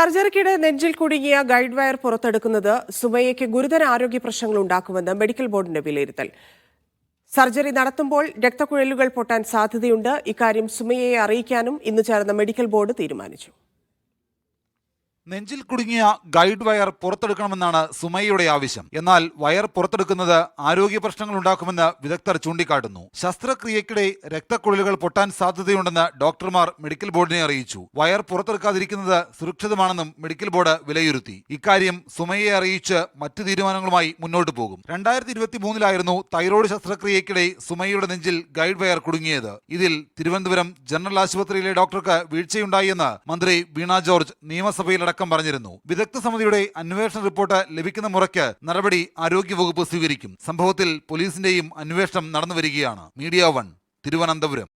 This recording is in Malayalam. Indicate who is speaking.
Speaker 1: സർജറിക്കിടെ നെഞ്ചിൽ കുടുങ്ങിയ ഗൈഡ് വയർ പുറത്തെടുക്കുന്നത് സുമയ്യയ്ക്ക് ഗുരുതര ആരോഗ്യ പ്രശ്നങ്ങൾ ഉണ്ടാക്കുമെന്ന് മെഡിക്കൽ ബോർഡിന്റെ വിലയിരുത്തൽ. സർജറി നടത്തുമ്പോൾ രക്തക്കുഴലുകൾ പൊട്ടാൻ സാധ്യതയുണ്ട്. ഇക്കാര്യം സുമയ്യയെ അറിയിക്കാനും ഇന്ന് ചേർന്ന മെഡിക്കൽ ബോർഡ് തീരുമാനിച്ചു.
Speaker 2: നെഞ്ചിൽ കുടുങ്ങിയ ഗൈഡ് വയർ പുറത്തെടുക്കണമെന്നാണ് സുമയ്യയുടെ ആവശ്യം. എന്നാൽ വയർ പുറത്തെടുക്കുന്നത് ആരോഗ്യ പ്രശ്നങ്ങൾ ഉണ്ടാക്കുമെന്ന് വിദഗ്ധർ ചൂണ്ടിക്കാട്ടുന്നു. ശസ്ത്രക്രിയക്കിടെ രക്തക്കുഴലുകൾ പൊട്ടാൻ സാധ്യതയുണ്ടെന്ന് ഡോക്ടർമാർ മെഡിക്കൽ ബോർഡിനെ അറിയിച്ചു. വയർ പുറത്തെടുക്കാതിരിക്കുന്നത് സുരക്ഷിതമാണെന്നും മെഡിക്കൽ ബോർഡ് വിലയിരുത്തി. ഇക്കാര്യം സുമയ്യയെ അറിയിച്ച് മറ്റ് തീരുമാനങ്ങളുമായി മുന്നോട്ടു പോകും. 2023 തൈറോയ്ഡ് ശസ്ത്രക്രിയക്കിടെ സുമയ്യയുടെ നെഞ്ചിൽ ഗൈഡ് വയർ കുടുങ്ങിയത്. ഇതിൽ തിരുവനന്തപുരം ജനറൽ ആശുപത്രിയിലെ ഡോക്ടർക്ക് വീഴ്ചയുണ്ടായെന്ന് മന്ത്രി വീണ ജോർജ് നിയമസഭയിൽ പറഞ്ഞിരുന്നു. വിദഗ്ധ സമിതിയുടെ അന്വേഷണ റിപ്പോർട്ട് ലഭിക്കുന്ന മുറയ്ക്ക് നടപടി ആരോഗ്യവകുപ്പ് സ്വീകരിക്കും. സംഭവത്തിൽ പോലീസിന്റെയും അന്വേഷണം നടന്നുവരികയാണ്. മീഡിയ 1 തിരുവനന്തപുരം.